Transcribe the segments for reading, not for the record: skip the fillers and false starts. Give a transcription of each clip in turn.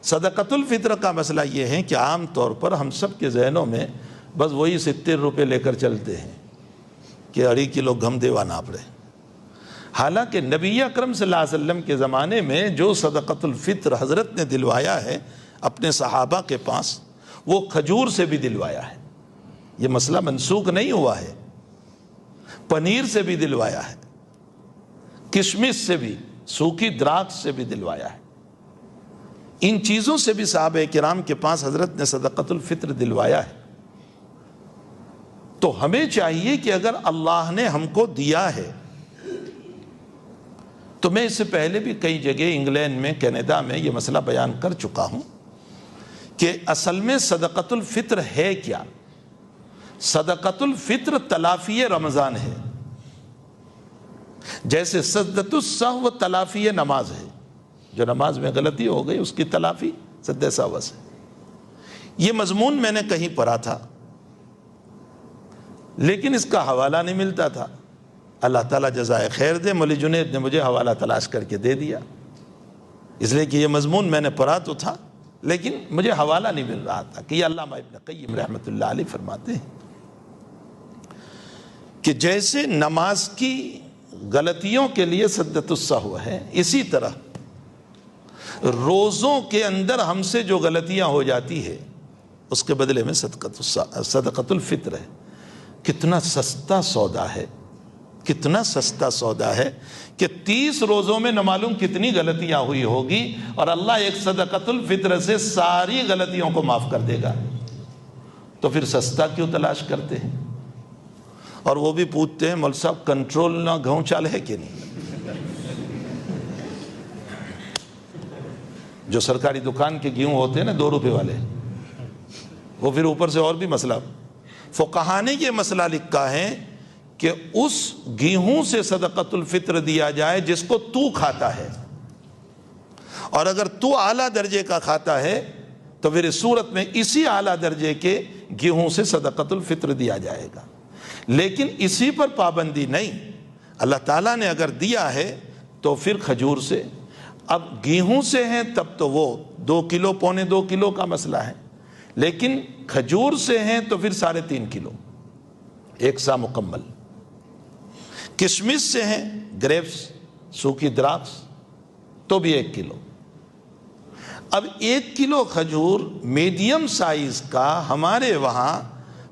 صدقۃ الفطر کا مسئلہ یہ ہے کہ عام طور پر ہم سب کے ذہنوں میں بس وہی 70 روپے لے کر چلتے ہیں کہ 2.5 کلو گھم دیوا ناپ رہے. حالانکہ نبی اکرم صلی اللہ علیہ وسلم کے زمانے میں جو صدقۃ الفطر حضرت نے دلوایا ہے اپنے صحابہ کے پاس، وہ کھجور سے بھی دلوایا ہے. یہ مسئلہ منسوخ نہیں ہوا ہے. پنیر سے بھی دلوایا ہے، کشمش سے بھی، سوکھی دراکش سے بھی دلوایا ہے. ان چیزوں سے بھی صحابہ کرام کے پاس حضرت نے صدقۃ الفطر دلوایا ہے. تو ہمیں چاہیے کہ اگر اللہ نے ہم کو دیا ہے، تو میں اس سے پہلے بھی کئی جگہ انگلینڈ میں، کینیڈا میں یہ مسئلہ بیان کر چکا ہوں کہ اصل میں صدقۃ الفطر ہے کیا. صدقۃ الفطر تلافی رمضان ہے، جیسے سجدۃ السہو تلافی نماز ہے. جو نماز میں غلطی ہو گئی اس کی تلافی سجدہ سہو سے. یہ مضمون میں نے کہیں پڑھا تھا لیکن اس کا حوالہ نہیں ملتا تھا. اللہ تعالیٰ جزائے خیر دے، مولی جنید نے مجھے حوالہ تلاش کر کے دے دیا، اس لیے کہ یہ مضمون میں نے پڑھا تو تھا لیکن مجھے حوالہ نہیں مل رہا تھا. کہ یہ علامہ ابن قیم رحمۃ اللہ علیہ فرماتے ہیں کہ جیسے نماز کی غلطیوں کے لیے سجدۃ السہو ہے، اسی طرح روزوں کے اندر ہم سے جو غلطیاں ہو جاتی ہے اس کے بدلے میں صدقۃ الفطر ہے. کتنا سستا سودا ہے، کتنا سستا سودا ہے کہ 30 روزوں میں نہ معلوم کتنی غلطیاں ہوئی ہوگی اور اللہ ایک صدقۃ الفطر سے ساری غلطیوں کو معاف کر دے گا. تو پھر سستا کیوں تلاش کرتے ہیں؟ اور وہ بھی پوچھتے ہیں مول صاحب کنٹرول نہ گھؤں چال ہے کہ نہیں. جو سرکاری دکان کے گیہوں ہوتے ہیں نا 2 روپے والے، وہ پھر اوپر سے اور بھی مسئلہ. فقہا نے یہ مسئلہ لکھا ہے کہ اس گیہوں سے صدقۃ الفطر دیا جائے جس کو تو کھاتا ہے، اور اگر تو اعلیٰ درجے کا کھاتا ہے تو پھر اس صورت میں اسی اعلیٰ درجے کے گیہوں سے صدقۃ الفطر دیا جائے گا. لیکن اسی پر پابندی نہیں. اللہ تعالیٰ نے اگر دیا ہے تو پھر کھجور سے. اب گیہوں سے ہیں تب تو وہ 2 کلو پونے 2 کلو کا مسئلہ ہے، لیکن کھجور سے ہیں تو پھر 3.5 کلو، 1 سا مکمل. کشمش سے ہیں، گریپس، سوکھی دراکش، تو بھی 1 کلو. اب 1 کلو کھجور میڈیم سائز کا ہمارے وہاں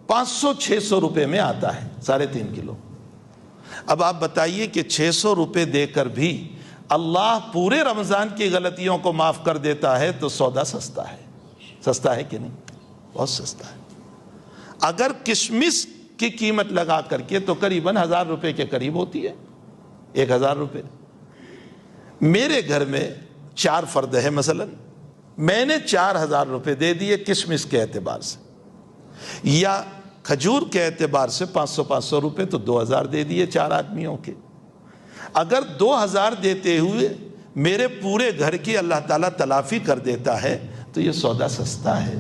500-600 روپے میں آتا ہے، 3.5 کلو. اب آپ بتائیے کہ 600 روپے دے کر بھی اللہ پورے رمضان کی غلطیوں کو معاف کر دیتا ہے تو سودا سستا ہے. سستا ہے کہ نہیں؟ بہت سستا ہے. اگر کشمش کی قیمت لگا کر کے تو قریباً 1000 روپے کے قریب ہوتی ہے، 1000 روپے. میرے گھر میں 4 فرد ہے مثلا، میں نے 4000 روپے دے دیے کشمش کے اعتبار سے، یا کھجور کے اعتبار سے 500 روپے، تو 2000 دے دیے 4 آدمیوں کے. اگر 2000 دیتے ہوئے میرے پورے گھر کی اللہ تعالیٰ تلافی کر دیتا ہے تو یہ سودا سستا ہے.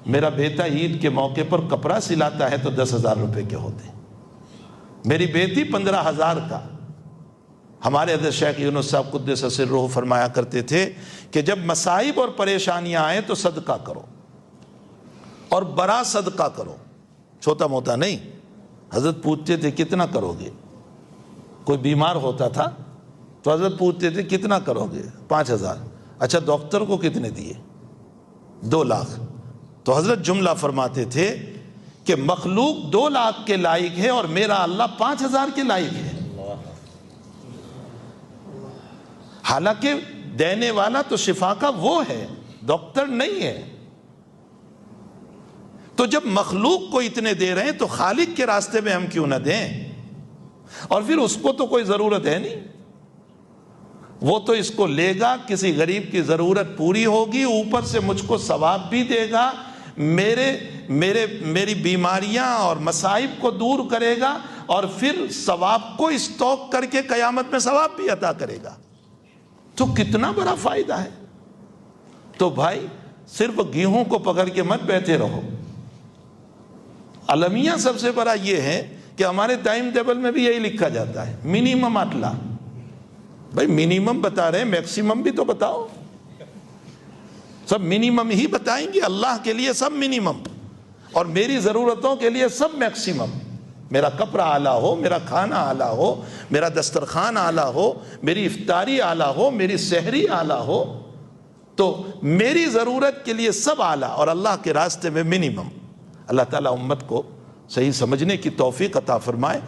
میرا بیٹا عید کے موقع پر کپڑا سلاتا ہے تو 10,000 روپے کے ہوتے ہیں، میری بیٹی 15,000 کا. ہمارے حضرت شیخ یونس صاحب قدس سرہ فرمایا کرتے تھے کہ جب مصائب اور پریشانیاں آئیں تو صدقہ کرو، اور بڑا صدقہ کرو، چھوٹا موٹا نہیں. حضرت پوچھتے تھے کتنا کرو گے؟ کوئی بیمار ہوتا تھا تو حضرت پوچھتے تھے کتنا کرو گے؟ 5,000. اچھا ڈاکٹر کو کتنے دیے؟ 2 لاکھ. تو حضرت جملہ فرماتے تھے کہ مخلوق 2 لاکھ کے لائق ہے اور میرا اللہ 5,000 کے لائق ہے. حالانکہ دینے والا تو شفا کا وہ ہے، ڈاکٹر نہیں ہے. تو جب مخلوق کو اتنے دے رہے ہیں تو خالق کے راستے میں ہم کیوں نہ دیں؟ اور پھر اس کو تو کوئی ضرورت ہے نہیں، وہ تو اس کو لے گا، کسی غریب کی ضرورت پوری ہوگی، اوپر سے مجھ کو ثواب بھی دے گا، میری بیماریاں اور مصائب کو دور کرے گا، اور پھر ثواب کو اسٹاک کر کے قیامت میں ثواب بھی عطا کرے گا. تو کتنا بڑا فائدہ ہے. تو بھائی صرف گیہوں کو پکڑ کے مت بیٹھے رہو. المیہ سب سے بڑا یہ ہے کہ ہمارے ٹائم ٹیبل میں بھی یہی لکھا جاتا ہے منیمم اٹلا. بھائی منیمم بتا رہے ہیں، میکسیمم بھی تو بتاؤ. سب منیمم ہی بتائیں گے، اللہ کے لیے سب منیمم، اور میری ضرورتوں کے لیے سب میکسیمم۔ میرا کپڑا اعلیٰ ہو، میرا کھانا اعلیٰ ہو، میرا دسترخوان اعلیٰ ہو، میری افطاری اعلیٰ ہو، میری سحری اعلیٰ ہو، تو میری ضرورت کے لیے سب اعلیٰ اور اللہ کے راستے میں منیمم۔ اللہ تعالیٰ امت کو صحیح سمجھنے کی توفیق عطا فرمائے۔